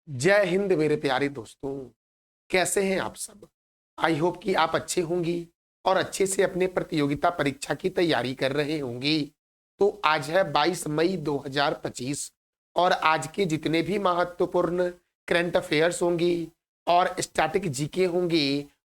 जय हिंद मेरे प्यारे दोस्तों। कैसे हैं आप सब? आई होप कि आप अच्छे होंगी और अच्छे से अपने प्रतियोगिता परीक्षा की तैयारी कर रहे होंगे। तो आज है 22 मई 2025 और आज के जितने भी महत्वपूर्ण करंट अफेयर्स होंगे और स्टैटिक जीके होंगे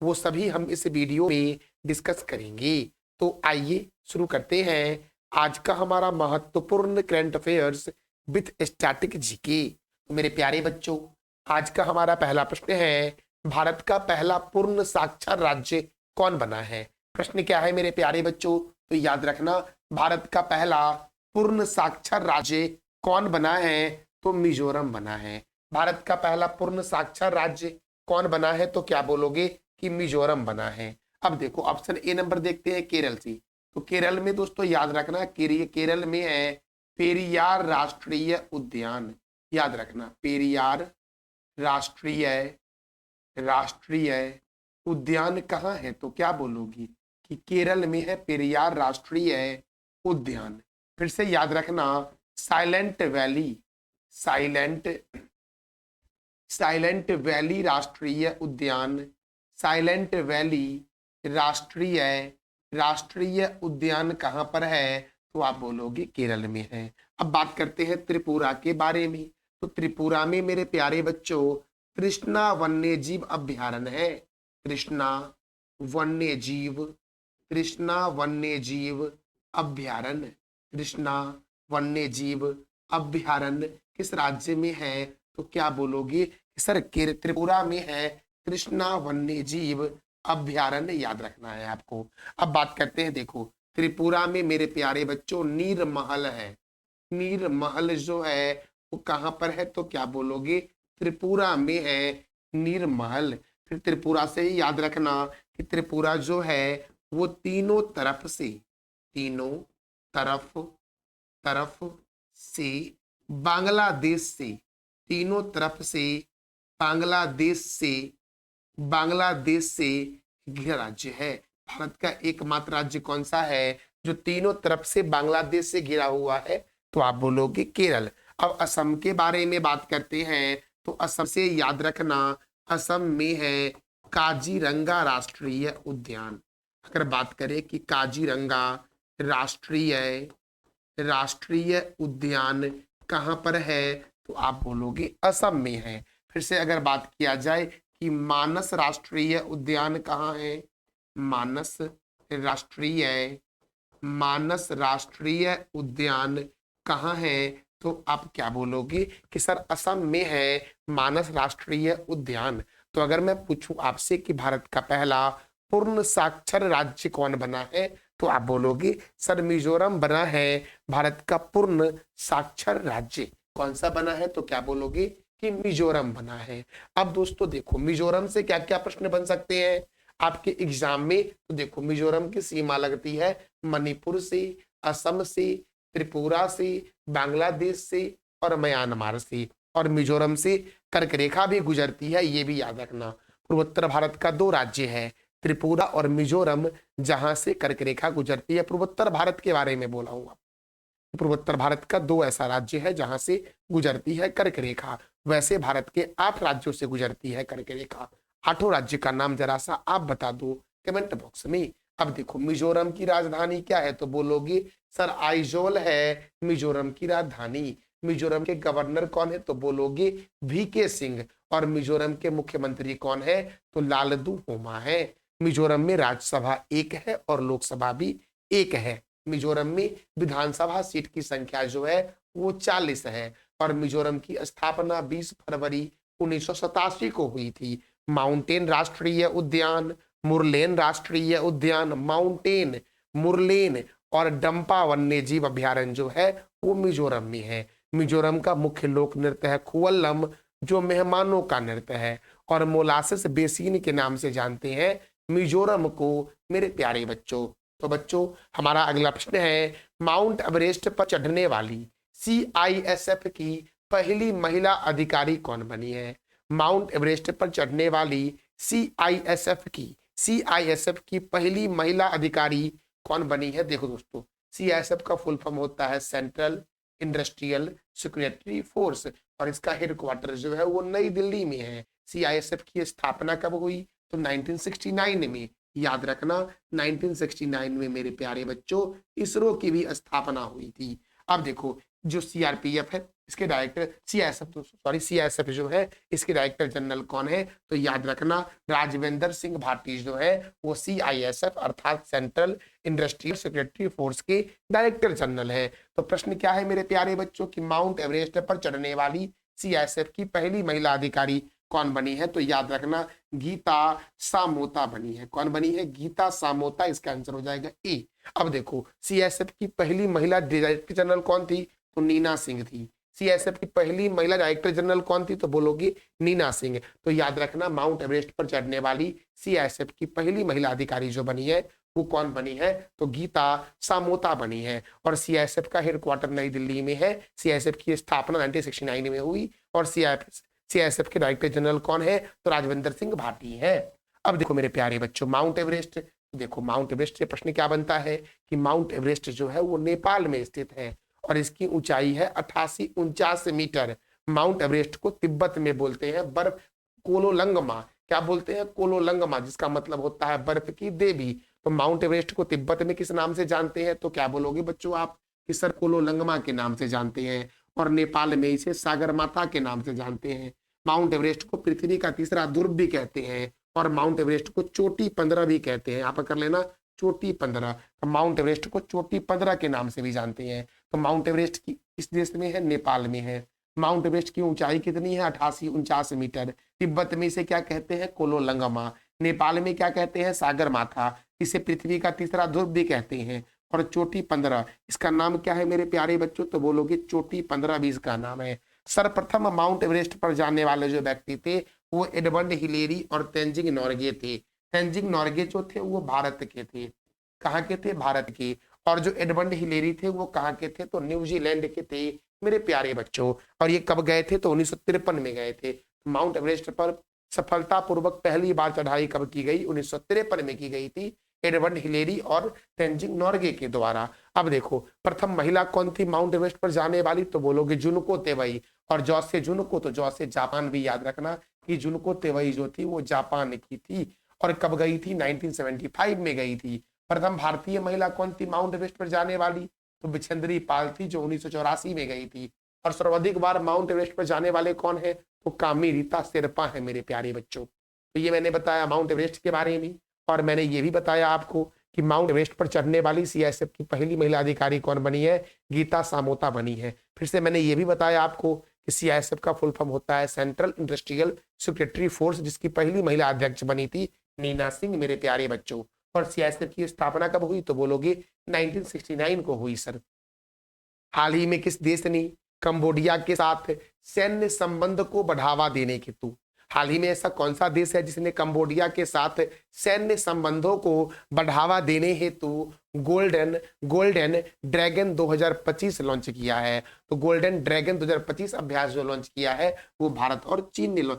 वो सभी हम इस वीडियो में डिस्कस करेंगे। तो आइए शुरू करते हैं आज का हमारा महत्वपूर्ण current affairs with static GK. तो मेरे प्यारे बच्चों, आज का हमारा पहला प्रश्न है, भारत का पहला पूर्ण साक्षर राज्य कौन बना है? प्रश्न क्या है मेरे प्यारे बच्चों? तो याद रखना, भारत का पहला पूर्ण साक्षर राज्य कौन बना है? तो मिजोरम बना है। भारत का पहला पूर्ण साक्षर राज्य कौन बना है? तो क्या बोलोगे कि मिजोरम बना है। अब देखो ऑप्शन ए नंबर देखते हैं, केरल से। तो केरल में दोस्तों याद रखना, केरल में है पेरियार राष्ट्रीय उद्यान। याद रखना, पेरियार राष्ट्रीय राष्ट्रीय उद्यान कहाँ है? तो क्या बोलोगी कि केरल में है पेरियार राष्ट्रीय उद्यान। फिर से याद रखना, silent valley silent silent valley राष्ट्रीय उद्यान, साइलेंट वैली राष्ट्रीय राष्ट्रीय उद्यान कहाँ पर है? तो आप बोलोगे केरल में है। अब बात करते हैं त्रिपुरा के बारे में। तो त्रिपुरा में मेरे प्यारे बच्चों कृष्णा वन्यजीव अभ्यारण्य है। कृष्णा वन्यजीव कृष्णा वन्यजीव अभ्यारण्य कृष्णा वन्यजीव अभ्यारण्य किस राज्य में है? तो क्या बोलोगे सर त्रिपुरा में है कृष्णा वन्यजीव अभ्यारण्य। याद रखना है आपको। अब बात करते हैं, देखो त्रिपुरा में मेरे प्यारे बच्चों नीर महल है। नीर महल जो है वो कहां पर है? तो क्या बोलोगे त्रिपुरा में है नीर महल। फिर त्रिपुरा से ही याद रखना कि त्रिपुरा जो है वो तीनों तरफ तरफ से बांग्लादेश से तीनों तरफ से बांग्लादेश से घिरा राज्य है। भारत का एकमात्र राज्य कौन सा है जो तीनों तरफ से बांग्लादेश से घिरा हुआ है? तो आप बोलोगे केरल। अब असम के बारे में बात करते हैं। तो असम से याद रखना, असम में है काजीरंगा राष्ट्रीय उद्यान। अगर बात करें कि काजीरंगा राष्ट्रीय राष्ट्रीय उद्यान कहां पर है? तो आप बोलोगे असम में है। फिर से अगर बात किया जाए कि मानस राष्ट्रीय उद्यान कहाँ है? राष्ट्रीय मानस राष्ट्रीय उद्यान कहाँ है? तो आप क्या बोलोगे कि सर असम में है मानस राष्ट्रीय उद्यान। तो अगर मैं पूछूं आपसे कि भारत का पहला पूर्ण साक्षर राज्य कौन बना है? तो आप बोलोगे सर मिजोरम बना है भारत का पूर्ण साक्षर राज्य। कौन सा बना है? तो क्या बोलोगे कि मिजोरम बना है। अब दोस्तों देखो मिजोरम से क्या क्या प्रश्न बन सकते हैं आपके एग्जाम में। तो देखो मिजोरम की सीमा लगती है मणिपुर से, असम से, त्रिपुरा से, बांग्लादेश से और म्यांमार से, और मिजोरम से कर्क रेखा भी गुजरती है, ये भी याद रखना। पूर्वोत्तर भारत का दो राज्य है त्रिपुरा और मिजोरम जहां से कर्क रेखा गुजरती है। पूर्वोत्तर भारत के बारे में बोला हूं। पूर्वोत्तर भारत का दो ऐसा राज्य है जहां से गुजरती है कर्क रेखा। वैसे भारत के 8 राज्यों से गुजरती है कर्क रेखा। 8 राज्य का नाम जरा सा आप बता दो कमेंट बॉक्स में। अब देखो मिजोरम की राजधानी क्या है? तो बोलोगे सर आइजोल है मिजोरम की राजधानी। मिजोरम के गवर्नर कौन है? तो बोलोगे वीके सिंह। और मिजोरम के मुख्यमंत्री कौन है? तो लालदू होमा है। मिजोरम में राज्यसभा 1 है और लोकसभा भी 1 है। मिजोरम में विधानसभा सीट की संख्या जो है वो 40 है और मिजोरम की स्थापना 20 फरवरी 1987 को हुई थी। माउंटेन राष्ट्रीय उद्यान, मुरलेन राष्ट्रीय उद्यान, माउंटेन, मुरलेन और डंपा वन्यजीव अभ्यारण्य जो है वो मिजोरम में है। मिजोरम का मुख्य लोक नृत्य है खुअल्लम, जो मेहमानों का नृत्य है, और मोलासिस बेसिन के नाम से जानते हैं मिजोरम को मेरे प्यारे बच्चों। तो बच्चों हमारा अगला प्रश्न है, माउंट एवरेस्ट पर चढ़ने वाली CISF की पहली महिला अधिकारी कौन बनी है? माउंट एवरेस्ट पर चढ़ने वाली CISF की पहली महिला अधिकारी कौन बनी है? देखो दोस्तों CISF का फुल फॉर्म होता है सेंट्रल इंडस्ट्रियल सिक्योरिटी फोर्स, और इसका हेडक्वार्टर जो है वो नई दिल्ली में है। सीआईएसएफ की स्थापना कब हुई? तो 1969 में। याद रखना 1969 में मेरे प्यारे बच्चों इसरो की भी स्थापना हुई थी। अब देखो जो सीआरपीएफ है इसके डायरेक्टर, सीआईएसएफ जो है इसके डायरेक्टर जनरल कौन है? तो याद रखना राजवेंद्र सिंह भाटी जो है वो सीआईएसएफ अर्थात सेंट्रल इंडस्ट्रियल सिक्योरिटी फोर्स के डायरेक्टर जनरल है। तो प्रश्न क्या है मेरे प्यारे बच्चों कि माउंट एवरेस्ट पर चढ़ने वाली सीआईएसएफ की पहली महिला अधिकारी कौन बनी है? तो याद रखना गीता सामोता बनी है। कौन बनी है? गीता सामोता, इसका आंसर हो जाएगा ए। अब देखो सीआईएसएफ की पहली महिला डायरेक्टर जनरल कौन थी? तो नीना सिंह थी। सीआईएसएफ की पहली महिला डायरेक्टर जनरल कौन थी? तो बोलोगे नीना सिंह। तो याद रखना माउंट एवरेस्ट पर चढ़ने वाली सीआईएसएफ की पहली महिला अधिकारी जो बनी है वो कौन बनी है? तो गीता सामोता बनी है। और सीआईएसएफ का हेडक्वार्टर नई दिल्ली में है। सीआईएसएफ की स्थापना 1969 में हुई और सीआईएसएफ के डायरेक्टर जनरल कौन है? तो राजविंदर सिंह भाटी है। अब देखो मेरे प्यारे बच्चों माउंट एवरेस्ट, देखो माउंट एवरेस्ट से प्रश्न क्या बनता है कि माउंट एवरेस्ट जो है वो नेपाल में स्थित है और इसकी ऊंचाई है 88-49 मीटर। माउंट एवरेस्ट को तिब्बत में बोलते हैं बर्फ कोलोलंगमा। क्या बोलते हैं? कोलोलंगमा, जिसका मतलब होता है बर्फ की देवी। तो माउंट एवरेस्ट को तिब्बत में किस नाम से जानते हैं? तो क्या बोलोगे बच्चों आप कि सर कोलोलंगमा के नाम से जानते हैं। और नेपाल में इसे सागरमाथा के नाम से जानते हैं। माउंट एवरेस्ट को पृथ्वी का तीसरा ध्रुव भी कहते हैं और माउंट एवरेस्ट को चोटी 15 भी कहते हैं। यहाँ पर कर लेना चोटी 15। तो माउंट एवरेस्ट को चोटी 15 के नाम से भी जानते हैं। तो माउंट एवरेस्ट की किस देश में है? नेपाल में है। माउंट एवरेस्ट की ऊंचाई कितनी है? 88-49 मीटर। तिब्बत में इसे क्या कहते हैं? कोलोलंगमा। नेपाल में क्या कहते हैं? सागरमाथा। इसे पृथ्वी का तीसरा ध्रुव भी कहते हैं। और चोटी 15 इसका नाम क्या है मेरे प्यारे बच्चों? तो बोलोगे चोटी 15 भी इसका नाम है। सर्वप्रथम माउंट एवरेस्ट पर जाने वाले जो व्यक्ति थे वो एडमंड हिलेरी और तेंजिंग नोर्गे थे। तेंजिंग नोर्गे जो थे वो भारत के थे। कहाँ के थे? भारत के। और जो एडमंड हिलेरी थे वो कहाँ के थे? तो न्यूजीलैंड के थे मेरे प्यारे बच्चों। और ये कब गए थे? तो 1953 में गए थे। माउंट एवरेस्ट पर सफलतापूर्वक पहली बार चढ़ाई कब की गई? 1953 में की गई थी एडमंड हिलेरी और तेंजिंग नोर्गे के द्वारा। अब देखो प्रथम महिला कौन थी माउंट एवरेस्ट पर जाने वाली? तो बोलोगे जुनको तेवई। और जौ से जुनको, तो जौ से जापान भी याद रखना कि जुनको तेवई जो थी वो जापान की थी। और कब गई थी? 1975 में गई थी। प्रथम भारतीय महिला कौन थी माउंट एवरेस्ट पर जाने वाली? तो बिछंदरी पाल थी जो 1984 में गई थी। और सर्वाधिक बार माउंट एवरेस्ट पर जाने वाले कौन है? तो कामी रीता शेरपा है मेरे प्यारे बच्चों। तो ये मैंने बताया माउंट एवरेस्ट के बारे में। और मैंने ये भी बताया आपको कि माउंट एवरेस्ट पर चढ़ने वाली सीआईएसएफ की पहली महिला अधिकारी कौन बनी है? गीता सामोता बनी है। फिर से मैंने ये भी बताया आपको कि सीआईएसएफ का फुल फॉर्म होता है सेंट्रल इंडस्ट्रियल सिक्योरिटी फोर्स, जिसकी पहली महिला अध्यक्ष बनी थी नीना सिंह मेरे प्यारे बच्चों। और सीआईएसएफ की स्थापना कब हुई? तो बोलोगे 1969 को हुई सर। हाल ही में किस देश ने कंबोडिया के साथ सैन्य संबंध को बढ़ावा देने हेतु, हाल ही में ऐसा कौन सा देश है जिसने कंबोडिया के साथ सैन्य संबंधों को बढ़ावा देने हेतु गोल्डन ड्रैगन 2025 लॉन्च किया है? तो गोल्डन ड्रैगन 2025 अभ्यास जो लॉन्च किया है वो भारत और चीन ने वो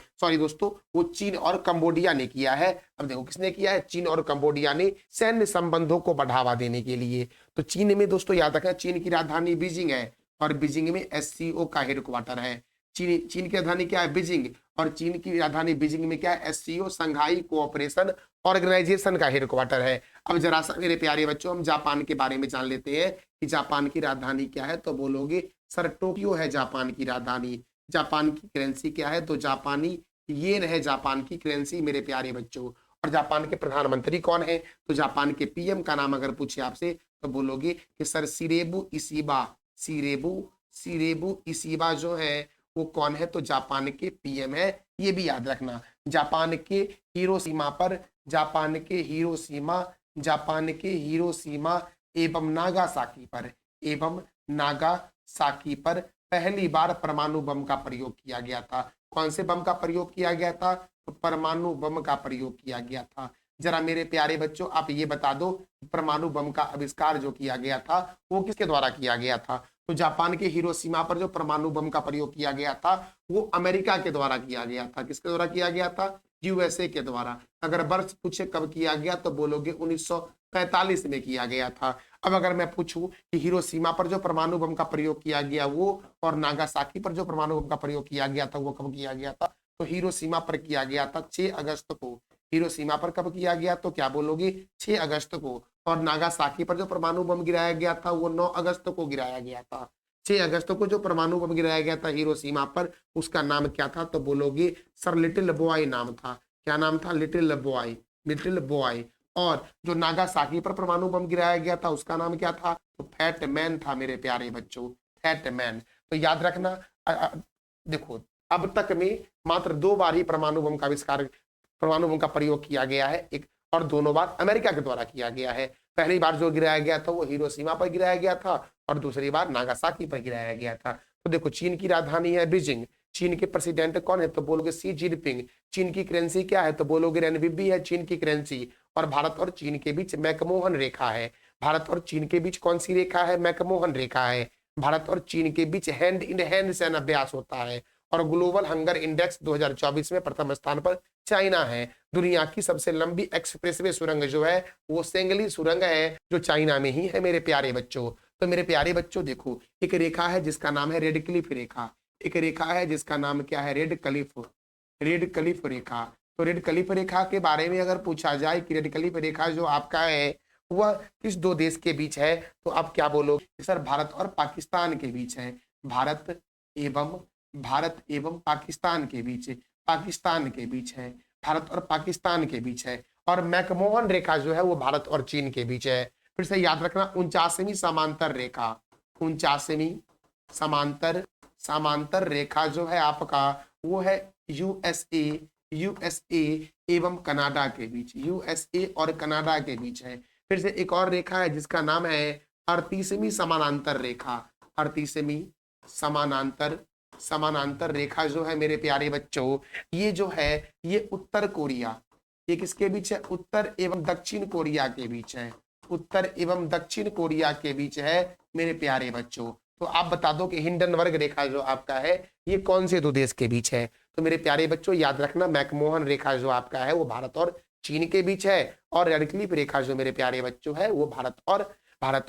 चीन और कंबोडिया ने किया है। अब देखो किसने किया है? चीन और कंबोडिया ने सैन्य संबंधों को बढ़ावा देने के लिए। तो चीन में दोस्तों याद रखना चीन की राजधानी बीजिंग है और बीजिंग में एससीओ का हेडक्वार्टर है। चीन की राजधानी क्या है? बीजिंग। और चीन की राजधानी बीजिंग में क्या है? एससीओ संघाई कोऑपरेशन ऑर्गेनाइजेशन का हेडक्वार्टर है। अब जरा सा मेरे प्यारे बच्चों हम जापान के बारे में जान लेते हैं कि जापान की राजधानी क्या है। तो बोलोगे सर टोक्यो है जापान की राजधानी। जापान की करेंसी क्या है? तो जापानी येन है जापान की करेंसी मेरे प्यारे बच्चों। और जापान के प्रधानमंत्री कौन है? तो जापान के पीएम का नाम अगर पूछे आपसे तो बोलोगे कि सर सिरेबु इसीबा जो है वो कौन है? तो जापान के पीएम है। ये भी याद रखना जापान के हिरोशिमा एवं नागासाकी पर पहली बार परमाणु बम का प्रयोग किया गया था। कौन से बम का प्रयोग किया गया था? तो परमाणु बम का प्रयोग किया गया था। जरा मेरे प्यारे बच्चों आप ये बता दो परमाणु बम का आविष्कार जो किया गया था वो किसके द्वारा किया गया था? तो जापान के हिरोशिमा पर जो परमाणु बम का प्रयोग किया गया था वो अमेरिका के द्वारा किया गया था। किसके द्वारा किया गया था? यूएसए के द्वारा। अगर वर्ष पूछे कब किया गया तो बोलोगे 1945 में किया गया था। अब अगर मैं पूछूं कि हिरोशिमा पर जो परमाणु बम का प्रयोग किया गया वो और नागासाकी पर जो परमाणु बम का प्रयोग किया गया था वो कब किया गया था, तो हिरोशिमा पर किया गया था 6 अगस्त को। हिरोशिमा पर कब किया गया, तो क्या बोलोगे 6 अगस्त को। और नागासाकी पर जो परमाणु बम गिराया गया था वो 9 अगस्त को गिराया गया था। 6 अगस्त को जो परमाणु बम गिराया गया था हिरोशिमा पर, उसका नाम क्या था, तो बोलोगे सर लिटिल बॉय नाम था। क्या नाम था, लिटिल बॉय, लिटिल बॉय। और जो नागासाकी पर परमाणु बम गिराया गया था उसका नाम क्या था, तो फैट मैन था मेरे प्यारे बच्चों, फैट मैन। तो याद रखना देखो अब तक में मात्र 2 बार ही परमाणु बम का आविष्कार, परमाणु बम का प्रयोग किया गया है, एक और दोनों बार अमेरिका के द्वारा किया गया है। पहली बार जो गिराया गया था वो हिरोशिमा पर गिराया गया था और दूसरी बार नागासाकी पर गिराया गया था। तो देखो चीन की राजधानी है बीजिंग, चीन के प्रेसिडेंट कौन है, तो बोलोगे सी जिनपिंग। चीन की करेंसी क्या है, तो बोलोगे रेनबी है चीन की करेंसी। और भारत और चीन के बीच मैकमोहन रेखा है। भारत और चीन के बीच कौन सी रेखा है, मैकमोहन रेखा है। भारत और चीन के बीच हैंड इन हैंड सैन्य अभ्यास होता है। और ग्लोबल हंगर इंडेक्स 2024 में प्रथम स्थान पर चाइना है। दुनिया की सबसे लंबी एक्सप्रेसवे सुरंग जो है वो सेंगली सुरंग है, जो चाइना में ही है मेरे प्यारे बच्चों। तो मेरे प्यारे बच्चों देखो एक रेखा है जिसका नाम है रेड क्लिफ रेखा, एक रेखा है जिसका नाम क्या है, रेड क्लिफ, रेड क्लिफ रेखा। तो रेड क्लिफ रेखा के बारे में अगर पूछा जाए कि रेड क्लिफ रेखा जो आपका है वह किस 2 देश के बीच है, तो आप क्या बोलोगे, सर भारत और पाकिस्तान के बीच है। भारत एवं पाकिस्तान के बीच, पाकिस्तान के बीच है, भारत और पाकिस्तान के बीच है। और मैकमोहन रेखा जो है वो भारत और चीन के बीच है। फिर से याद रखना 49वीं समांतर रेखा, 49वीं समांतर समांतर रेखा जो है आपका वो है यूएसए एवं कनाडा के बीच, यूएसए और कनाडा के बीच है। फिर से एक और रेखा है जिसका नाम है 38वीं समानांतर रेखा, 38वीं समानांतर रेखा जो है मेरे प्यारे बच्चों ये जो है ये उत्तर कोरिया, ये किसके बीच है, उत्तर एवं दक्षिण कोरिया के बीच है, उत्तर एवं दक्षिण कोरिया के बीच है मेरे प्यारे बच्चों। तो आप बता दो कि हिंडनबर्ग रेखा जो आपका है ये कौन से 2 देश के बीच है। तो मेरे प्यारे बच्चों याद रखना मैकमोहन रेखा जो आपका है वो भारत और चीन के बीच है। और रेड क्लिफ रेखा जो मेरे प्यारे बच्चों है वो भारत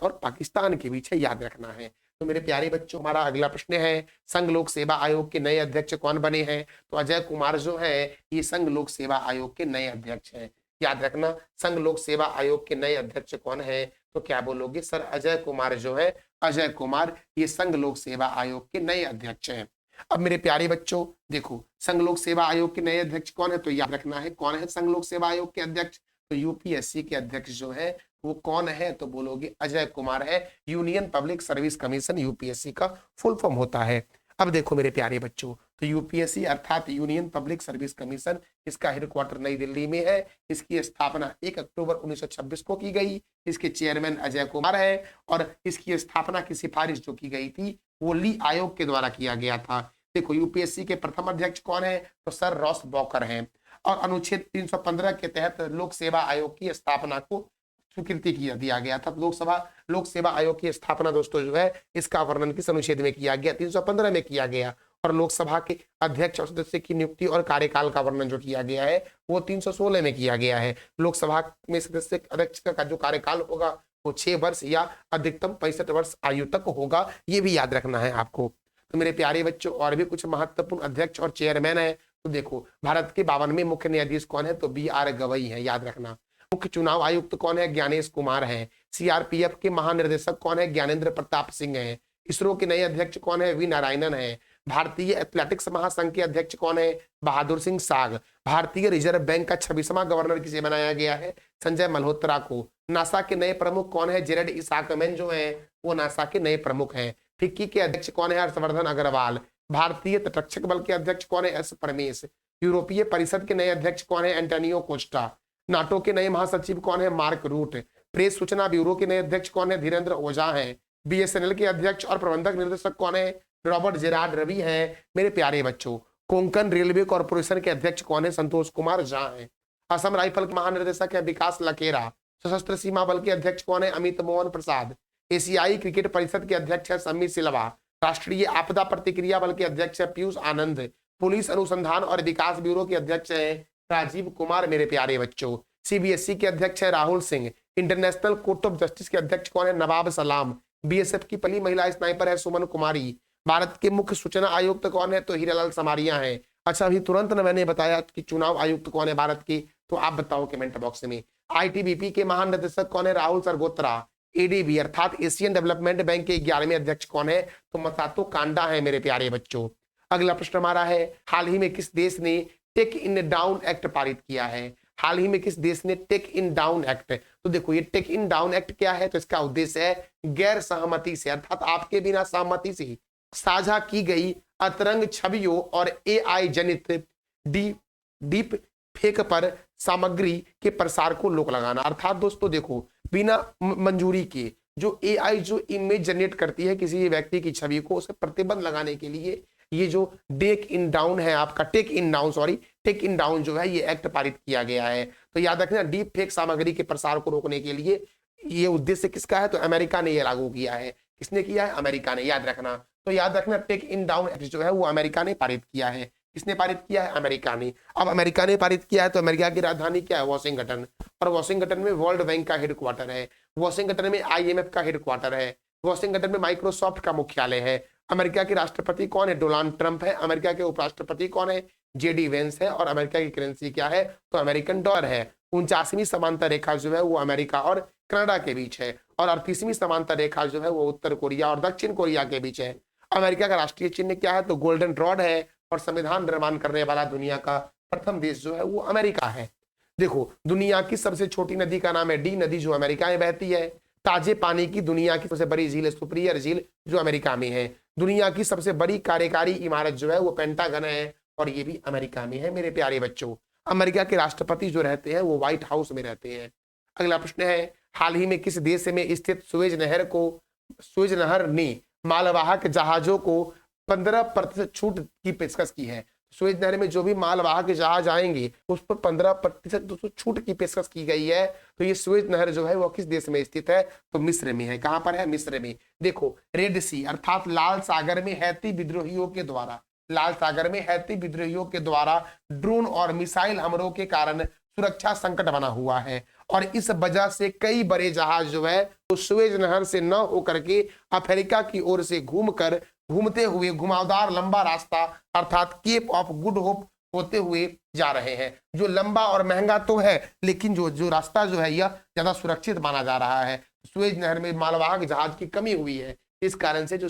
और पाकिस्तान के बीच है, याद रखना है। तो मेरे प्यारे बच्चों हमारा अगला प्रश्न है, संघ लोक सेवा आयोग के नए अध्यक्ष कौन बने हैं, तो अजय कुमार जो है ये संघ लोक सेवा आयोग के नए अध्यक्ष हैं। याद रखना संघ लोक सेवा आयोग के नए अध्यक्ष कौन है, तो क्या बोलोगे, सर अजय कुमार जो है, अजय कुमार ये संघ लोक सेवा आयोग के नए अध्यक्ष हैं। अब मेरे प्यारे बच्चों देखो संघ लोक सेवा आयोग के नए अध्यक्ष कौन है, तो याद रखना है कौन है संघ लोक सेवा आयोग के अध्यक्ष, तो यूपीएससी के अध्यक्ष जो है वो कौन है, तो बोलोगे अजय कुमार है। Union public service commission UPSC का फुल फॉर्म होता है। अब देखो मेरे प्यारे बच्चों तो यूपीएससी अर्थात यूनियन पब्लिक सर्विस कमीशन, इसका हेडक्वार्टर नई दिल्ली में है। इसकी स्थापना 1 अक्टूबर 1926 को की गई। इसके चेयरमैन अजय कुमार है और इसकी स्थापना की सिफारिश जो की गई थी वो ली आयोग के द्वारा किया गया था। देखो यूपीएससी के प्रथम अध्यक्ष कौन है, तो सर रॉस बॉकर हैं। और अनुच्छेद 315 के तहत लोक सेवा आयोग की स्थापना को स्वीकृति दिया गया था। लोक सेवा आयोग की स्थापना दोस्तों जो है इसका वर्णन किस अनुच्छेद में किया गया, 315 में किया गया। और लोकसभा के अध्यक्ष और सदस्य की नियुक्ति और कार्यकाल का वर्णन जो किया गया है वो 316 में किया गया है। लोकसभा में सदस्य अध्यक्ष का जो कार्यकाल होगा वो 6 वर्ष या अधिकतम 65 वर्ष आयु तक होगा, ये भी याद रखना है आपको। तो मेरे प्यारे बच्चों और भी कुछ महत्वपूर्ण अध्यक्ष और चेयरमैन है। तो देखो भारत के 52वें मुख्य न्यायाधीश कौन है, तो BR गवई है, याद रखना। मुख्य चुनाव आयुक्त कौन है, ज्ञानेश कुमार है। सीआरपीएफ के महानिर्देशक कौन है, ज्ञानेंद्र प्रताप सिंह है। इसरो के नए अध्यक्ष कौन है, वी नारायणन है। भारतीय एथलेटिक्स महासंघ के अध्यक्ष कौन है, बहादुर सिंह साग। भारतीय रिजर्व बैंक का 26वां गवर्नर किसे बनाया गया है, संजय मल्होत्रा को। नासा के नए प्रमुख कौन है, जेरेड इसाकमैन जो है वो नासा के नए प्रमुख हैं। फिक्की के अध्यक्ष कौन है, हर्षवर्धन अग्रवाल। भारतीय तटरक्षक बल के अध्यक्ष कौन है, एस परमेश। यूरोपीय परिषद के नए अध्यक्ष कौन है, एंटोनियो कोस्टा। नाटो के नए महासचिव कौन है, मार्क रूट। प्रेस सूचना ब्यूरो के नए अध्यक्ष कौन है, धीरेन्द्र ओझा हैं। बीएसएनएल के अध्यक्ष और प्रबंधक निर्देशक कौन है, रॉबर्ट जेरार्ड रवि हैं। मेरे प्यारे बच्चों कोंकण रेलवे कॉर्पोरेशन के अध्यक्ष कौन है, संतोष कुमार झा हैं। असम राइफल के महानिर्देशक है विकास लकेरा। सशस्त्र सीमा बल के अध्यक्ष कौन है, अमित मोहन प्रसाद। एशियाई क्रिकेट परिषद के अध्यक्ष है सम्मी सिल्वा। राष्ट्रीय आपदा प्रतिक्रिया बल के अध्यक्ष है पीयूष आनंद। पुलिस अनुसंधान और विकास ब्यूरो के अध्यक्ष है राजीव कुमार। मेरे प्यारे बच्चों सीबीएसई के अध्यक्ष है Rahul Singh. International court of justice के अध्यक्ष कौन है? नवाब सलाम। बीएसएफ की पहली महिला स्नाइपर है सुमन कुमारी। भारत के मुख्य सूचना आयुक्त कौन है? तो हीरालाल समारिया है। अच्छा, अभी तुरंत न मैंने बताया कि चुनाव आयुक्त कौन है भारत की, तो आप बताओ कमेंट बॉक्स में। आईटीबीपी के महानिदेशक कौन है? राहुल सरगोत्रा। एडीबी अर्थात एशियन डेवलपमेंट बैंक के 11वें अध्यक्ष कौन है? तो मसातो कांडा है मेरे प्यारे बच्चों। अगला प्रश्न हमारा है, हाल ही में किस देश ने टेक इन डाउन एक्ट पारित किया है? हाल ही में किस देश ने टेक इन डाउन एक्ट, तो देखो ये टेक इन डाउन एक्ट क्या है? तो इसका उद्देश्य है गैर सहमति से अर्थात आपके बिना सहमति से साझा की गई अतरंग छवियों और एआई जनित डीप फेक पर सामग्री के प्रसार को रोक लगाना। अर्थात दोस्तों देखो, बिना मंजूरी के जो एआई जो इमेज जनरेट करती है किसी व्यक्ति की छवि को, उसे प्रतिबंध लगाने के लिए ये जो टेक इन डाउन है आपका, टेक इन डाउन जो है ये एक्ट पारित किया गया है। तो याद रखना, डीप फेक सामग्री के प्रसार को रोकने के लिए ये उद्देश्य किसका है? तो अमेरिका ने ये लागू किया है। किसने किया है? अमेरिका ने। याद रखना, तो याद रखना टेक इन डाउन एक्ट जो है वो अमेरिका ने पारित किया है। किसने पारित किया है? अमेरिका ने। अब अमेरिका ने पारित किया है तो अमेरिका की राजधानी क्या है? वॉशिंगटन। और वॉशिंगटन में वर्ल्ड बैंक का हेडक्वार्टर है, वॉशिंगटन में आईएमएफ का हेडक्वार्टर है, वॉशिंगटन में माइक्रोसॉफ्ट का मुख्यालय है। अमेरिका के राष्ट्रपति कौन है? डोनाल्ड ट्रंप है। अमेरिका के उपराष्ट्रपति कौन है? जेडी वेंस है। और अमेरिका की करेंसी क्या है? तो अमेरिकन डॉलर है। 49वीं समांतर रेखा जो है वो अमेरिका और कनाडा के बीच है, और 38वीं समांतर रेखा जो है वो उत्तर कोरिया और दक्षिण कोरिया के बीच है। अमेरिका का राष्ट्रीय चिन्ह क्या है? तो गोल्डन रॉड है। और संविधान निर्माण करने वाला दुनिया का प्रथम देश जो है वो अमेरिका है। देखो, दुनिया की सबसे छोटी नदी का नाम है डी नदी, जो अमेरिका में बहती है। ताजे पानी की दुनिया की सबसे बड़ी झील है सुपीरियर झील, जो अमेरिका में है। दुनिया की सबसे बड़ी कार्यकारी इमारत जो है वो पेंटागन है, और ये भी अमेरिका में है मेरे प्यारे बच्चों। अमेरिका के राष्ट्रपति जो रहते हैं वो व्हाइट हाउस में रहते हैं। अगला प्रश्न है, हाल ही में किस देश में स्थित सुएज नहर ने मालवाहक जहाजों को 15% छूट की पेशकश की है? सुएज नहर में जो भी मालवाहक जहाज आएंगे उस पर 15% छूट की पेशकश की गई है। तो ये सुएज नहर जो है वो किस देश में स्थित है? तो मिस्र में है। कहां पर है? मिस्र में। देखो, रेड सी अर्थात लाल सागर में हैती विद्रोहियों के द्वारा ड्रोन और मिसाइल हमलों के कारण सुरक्षा संकट बना हुआ है, और इस वजह से कई बड़े जहाज जो है वो सुएज नहर से न होकर के अफ्रीका की ओर से घूमते हुए घुमावदार लंबा रास्ता अर्थात केप ऑफ गुड होप होते हुए जा रहे हैं। जो लंबा और महंगा तो है, लेकिन जो रास्ता जो है यह ज्यादा सुरक्षित माना जा रहा है। सुएज नहर में मालवाहक जहाज की कमी हुई है, इस कारण से जो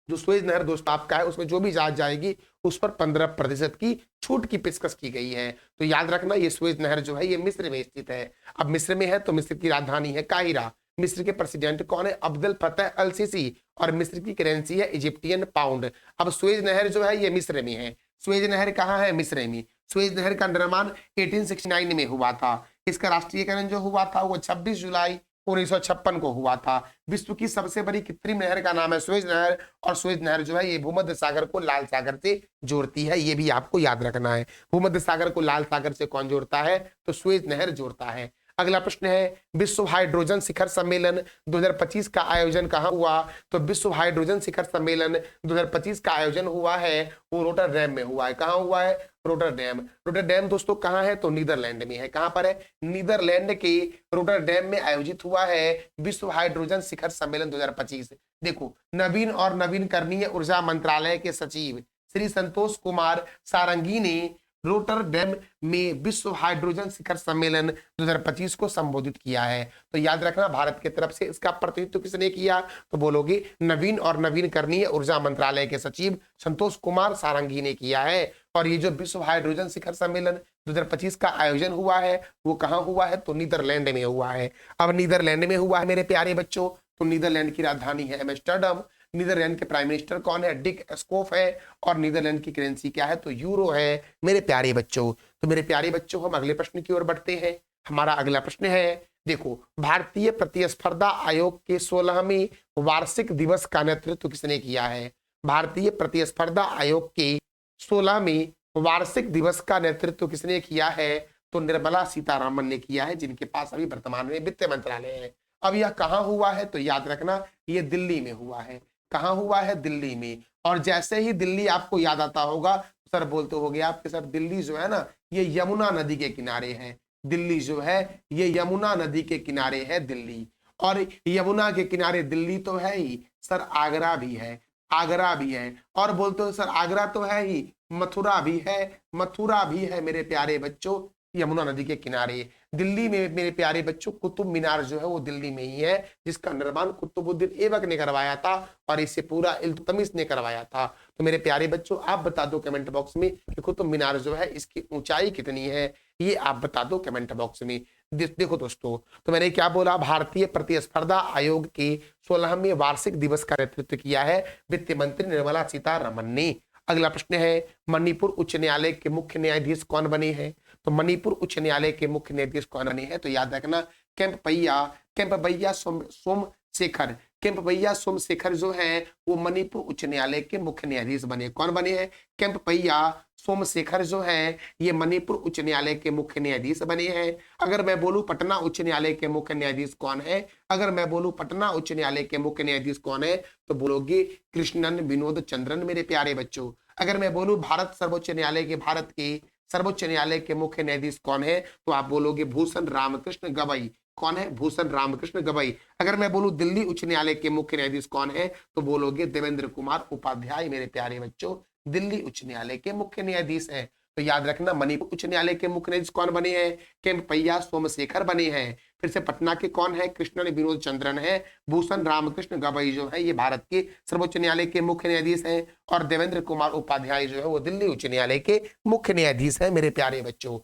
सुएज नहर दोस्त आपका है उसमें जो भी जहाज जाएगी उस पर 15% की छूट की पेशकश की गई है। तो याद रखना, ये सुएज नहर जो है ये मिस्र में स्थित है। अब मिस्र में है तो मिस्र की राजधानी है काहिरा। मिस्र के प्रेसिडेंट कौन है? अब्दुल फतेह अल सीसी। और मिस्र की करेंसी है इजिप्टियन पाउंड। अब सुएज नहर जो है ये मिस्र में है। सुएज नहर कहाँ है? मिस्र में। सुएज नहर का निर्माण 1869 में हुआ था। इसका राष्ट्रीयकरण जो हुआ था वो 26 जुलाई 1956 को हुआ था। विश्व की सबसे बड़ी कृत्रिम नहर का नाम है सुएज नहर, और सुएज नहर जो है ये भूमध्य सागर को लाल सागर से जोड़ती है। ये भी आपको याद रखना है, भूमध्य सागर को लाल सागर से कौन जोड़ता है? तो सुएज नहर जोड़ता है। अगला प्रश्न है, विश्व हाइड्रोजन शिखर सम्मेलन 2025 का आयोजन कहाँ हुआ? तो विश्व हाइड्रोजन शिखर सम्मेलन 2025 का आयोजन हुआ है वो रोटरडैम में हुआ है। कहाँ हुआ है? रोटरडैम दोस्तों कहाँ है? तो नीदरलैंड में है। कहाँ पर है? नीदरलैंड के रोटरडैम में आयोजित हुआ है विश्व हाइड्रोजन शिखर सम्मेलन 2025। देखो, नवीन और नवीनकरणीय ऊर्जा मंत्रालय के सचिव श्री संतोष कुमार सारंगी ने रोटरडैम में विश्व हाइड्रोजन शिखर सम्मेलन 2025 को संबोधित किया है। तो याद रखना, भारत की तरफ से इसका प्रतिनिधित्व किसने किया? तो बोलोगे नवीन और नवीनकरणीय ऊर्जा मंत्रालय के सचिव संतोष कुमार सारंगी ने किया है। और ये जो विश्व हाइड्रोजन शिखर सम्मेलन 2025 का आयोजन हुआ है वो कहाँ हुआ है? तो नीदरलैंड में हुआ है। अब नीदरलैंड में हुआ है मेरे प्यारे बच्चों, तो नीदरलैंड की राजधानी है एम्स्टर्डम। नीदरलैंड के प्राइम मिनिस्टर कौन है? डिक स्कोफ है। और नीदरलैंड की करेंसी क्या है? तो यूरो है मेरे प्यारे बच्चों। तो मेरे प्यारे बच्चों, हम अगले प्रश्न की ओर बढ़ते हैं। हमारा अगला प्रश्न है, देखो, भारतीय प्रतिस्पर्धा आयोग के 16वें वार्षिक दिवस का नेतृत्व किसने किया है? भारतीय प्रतिस्पर्धा आयोग के 16वें वार्षिक दिवस का नेतृत्व किसने किया है? तो निर्मला सीतारामन ने किया है, जिनके पास अभी वर्तमान में वित्त मंत्रालय है। अब यह कहाँ हुआ है? तो याद रखना, ये दिल्ली में हुआ है। कहाँ हुआ है? दिल्ली में। और जैसे ही दिल्ली आपको याद आता होगा, सर बोलते हो गया आपके सर, दिल्ली जो है ना ये यमुना नदी के किनारे है। दिल्ली जो है ये यमुना नदी के किनारे है दिल्ली। और यमुना के किनारे दिल्ली तो है ही सर, आगरा भी है, आगरा भी है। और बोलते हो सर आगरा तो है ही, मथुरा भी है, मथुरा भी है मेरे प्यारे बच्चों यमुना नदी के किनारे। दिल्ली में मेरे प्यारे बच्चों कुतुब मीनार जो है वो दिल्ली में ही है, जिसका निर्माण कुतुबुद्दीन ऐबक ने करवाया था और इसे पूरा इल्तुतमिश ने करवाया था। तो मेरे प्यारे बच्चों आप बता दो कमेंट बॉक्स में कि कुतुब मीनार जो है इसकी ऊंचाई कितनी है, ये आप बता दो कमेंट बॉक्स में। देखो दोस्तों, तो मैंने क्या बोला, भारतीय प्रतिस्पर्धा आयोग के 16वें वार्षिक दिवस का नेतृत्व किया है वित्त मंत्री निर्मला सीतारमन ने। अगला प्रश्न है, मणिपुर उच्च न्यायालय के मुख्य न्यायाधीश कौन बने हैं? तो मणिपुर उच्च न्यायालय के मुख्य न्यायाधीश कौन बने हैं? तो याद रखना कैंपबैया सोमशेखर। कैंपबैया सोमशेखर जो है वो मणिपुर उच्च न्यायालय के मुख्य न्यायाधीश बने। कौन बने हैं? कैंपबैया सोमशेखर जो है ये मणिपुर उच्च न्यायालय के मुख्य न्यायाधीश बने हैं। अगर मैं बोलूं पटना उच्च न्यायालय के मुख्य न्यायाधीश कौन है, अगर मैं बोलूं पटना उच्च न्यायालय के मुख्य न्यायाधीश कौन है, तो बोलोगे कृष्णन विनोद चंद्रन मेरे प्यारे बच्चों। अगर मैं बोलूं भारत के सर्वोच्च न्यायालय के मुख्य न्यायाधीश कौन है, तो आप बोलोगे भूषण रामकृष्ण गवई। कौन है? भूषण रामकृष्ण गवई। अगर मैं बोलूं दिल्ली उच्च न्यायालय के मुख्य न्यायाधीश कौन है, तो बोलोगे देवेंद्र कुमार उपाध्याय मेरे प्यारे बच्चों दिल्ली उच्च न्यायालय के मुख्य न्यायाधीश हैं। तो याद रखना मणिपुर उच्च न्यायालय के मुख्य न्यायाधीश कौन बने हैं? कैंपबैया सोमशेखर बने हैं। फिर से पटना के कौन है? कृष्णन विनोद चंद्रन है। भूषण रामकृष्ण गवई जो है ये भारत के सर्वोच्च न्यायालय के मुख्य न्यायाधीश हैं। और देवेंद्र कुमार उपाध्याय जो है वो दिल्ली उच्च न्यायालय के मुख्य न्यायाधीश है मेरे प्यारे बच्चों।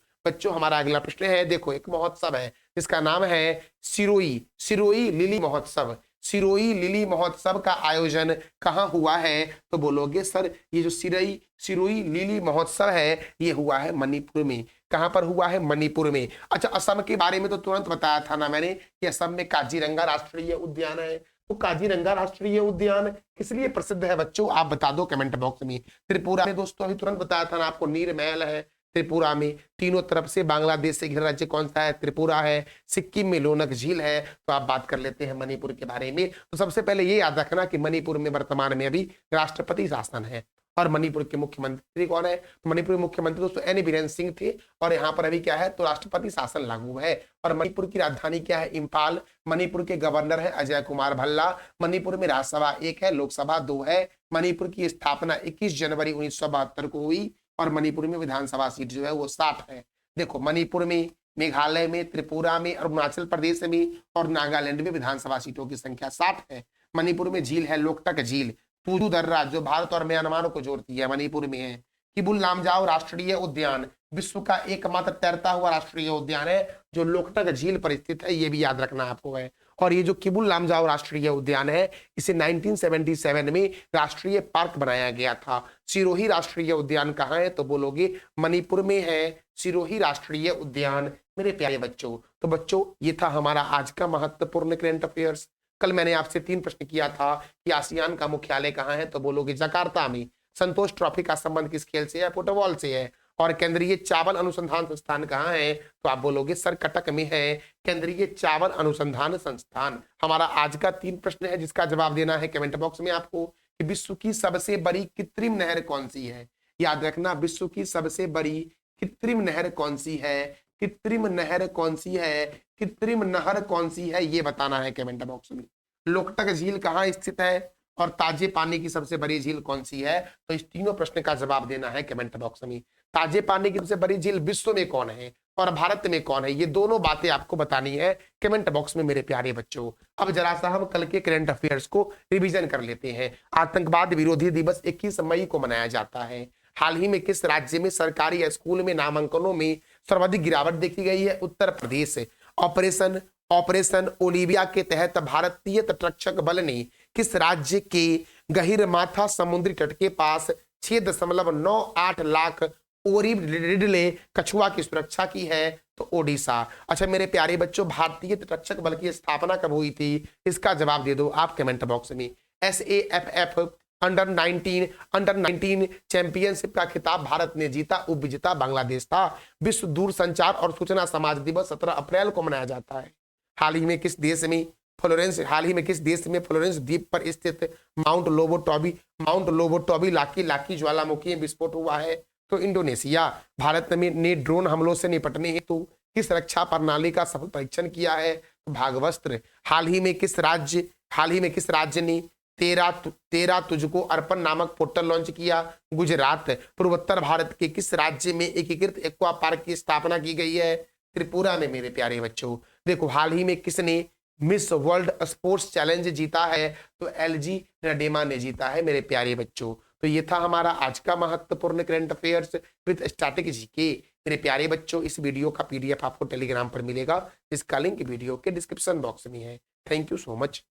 हमारा अगला प्रश्न है, देखो एक महोत्सव है जिसका नाम है सिरोई लिली महोत्सव। सिरोई लिली महोत्सव का आयोजन कहाँ हुआ है? तो बोलोगे सर ये जो सिरोई लिली महोत्सव है ये हुआ है मणिपुर में। कहां पर हुआ है? मणिपुर में। अच्छा, असम के बारे में तो तुरंत बताया था ना मैंने कि असम में काजीरंगा राष्ट्रीय उद्यान है। तो काजीरंगा राष्ट्रीय उद्यान किस लिए प्रसिद्ध है बच्चों, आप बता दो कमेंट बॉक्स में। त्रिपुरा में दोस्तों अभी तुरंत बताया था ना आपको, नीरमहल है त्रिपुरा में। तीनों तरफ से बांग्लादेश से घिरा राज्य कौन सा है? त्रिपुरा है। सिक्किम में लोनक झील है। तो आप बात कर लेते हैं मणिपुर के बारे में। तो सबसे पहले ये याद रखना कि मणिपुर में वर्तमान में अभी राष्ट्रपति शासन है। और मणिपुर के मुख्यमंत्री कौन है? तो मणिपुर के मुख्यमंत्री दोस्तों एन बीरेन सिंह थे। और यहाँ पर अभी क्या है? तो राष्ट्रपति शासन लागू है। और मणिपुर की राजधानी क्या है? इम्फाल। मणिपुर के गवर्नर है अजय कुमार भल्ला। मणिपुर में राज्यसभा 1 है, लोकसभा 2 है। मणिपुर की स्थापना 21 जनवरी 1972 को हुई। और मणिपुर में विधानसभा सीट जो है वो 60 है। देखो मणिपुर में, मेघालय में, त्रिपुरा में, अरुणाचल प्रदेश में और नागालैंड में विधानसभा सीटों की संख्या 60 है। मणिपुर में झील है लोकटक झील। पुदू दर्रा जो भारत और म्यांमार को जोड़ती है मणिपुर में है। किबुल लामजाओ राष्ट्रीय उद्यान विश्व का एकमात्र तैरता हुआ राष्ट्रीय उद्यान है जो लोकटक झील पर स्थित है, ये भी याद रखना आपको है। और ये जो किबुल लामजाओ राष्ट्रीय उद्यान है इसे 1977 में राष्ट्रीय पार्क बनाया गया था। सिरोही राष्ट्रीय उद्यान कहाँ है? तो बोलोगे मणिपुर में है सिरोही राष्ट्रीय उद्यान मेरे प्यारे बच्चों। तो बच्चों ये था हमारा आज का महत्वपूर्ण करंट अफेयर्स। कल मैंने आपसे 3 प्रश्न किया था कि आसियान का मुख्यालय कहाँ है? तो बोलोगे जकार्ता में। संतोष ट्रॉफी का संबंध किस खेल से है? फुटबॉल से है। और केंद्रीय चावल अनुसंधान संस्थान कहाँ है? तो आप बोलोगे सर कटक में है केंद्रीय चावल अनुसंधान संस्थान। हमारा आज का 3 प्रश्न है जिसका जवाब देना है कमेंट बॉक्स में आपको कि विश्व की सबसे बड़ी कृत्रिम नहर कौन सी है। याद रखना विश्व की सबसे बड़ी कृत्रिम नहर कौन सी है? कृत्रिम नहर कौन सी है? कृत्रिम नहर कौन सी है ये बताना है कमेंट बॉक्स में। लोकटक झील कहाँ स्थित है? और ताजे पानी की सबसे बड़ी झील कौन सी है? तो इस तीनों प्रश्न का जवाब देना है कमेंट बॉक्स में। ताजे पानी की सबसे बड़ी झील विश्व में कौन है और भारत में कौन है, ये दोनों बातें आपको बतानी है कमेंट बॉक्स में मेरे प्यारे बच्चों। अब जरा सा हम कल के करंट अफेयर्स को रिवीजन कर लेते हैं। आतंकवाद विरोधी दिवस 21 मई को मनाया जाता है। हाल ही में किस राज्य में सरकारी स्कूल में नामांकनों में सर्वाधिक गिरावट देखी गई है? उत्तर प्रदेश। ऑपरेशन ओलिविया के तहत भारतीय तटरक्षक बल ने किस राज्य के गहीरमाथा समुद्री तट के पास 6.98 लाख ओरिब रिडले कछुआ की सुरक्षा की है? तो ओडिशा। अच्छा मेरे प्यारे बच्चों, भारतीय तटरक्षक बल की स्थापना कब हुई थी? इसका जवाब दे दो आप कमेंट बॉक्स में। SAFF अंडर 19 चैंपियनशिप का खिताब भारत ने जीता। उपविजेता बांग्लादेश था। विश्व दूरसंचार और सूचना समाज दिवस 17 अप्रैल को मनाया जाता है। हाल ही में किस देश में फ्लोरेंस द्वीप पर स्थित माउंट लोबोटोबी लाकी ज्वालामुखी में विस्फोट हुआ है? तो इंडोनेशिया। भारत में ने ड्रोन हमलों से निपटने हेतु किस रक्षा प्रणाली का सफल परीक्षण किया है? तो भागवस्त्र। हाल ही में किस राज्य ने तेरा तुझको अर्पण नामक पोर्टल लॉन्च किया? गुजरात। पूर्वोत्तर भारत के किस राज्य में एकीकृत एक्वा पार्क की स्थापना की गई है? त्रिपुरा में मेरे प्यारे बच्चों। देखो, हाल ही में किसने मिस वर्ल्ड स्पोर्ट्स चैलेंज जीता है? तो एलजी रडेमा ने जीता है मेरे प्यारे बच्चों। तो ये था हमारा आज का महत्वपूर्ण current affairs with static GK. मेरे प्यारे बच्चों, इस वीडियो का पीडीएफ आपको टेलीग्राम पर मिलेगा, जिसका लिंक वीडियो के डिस्क्रिप्शन बॉक्स में है। Thank you so much.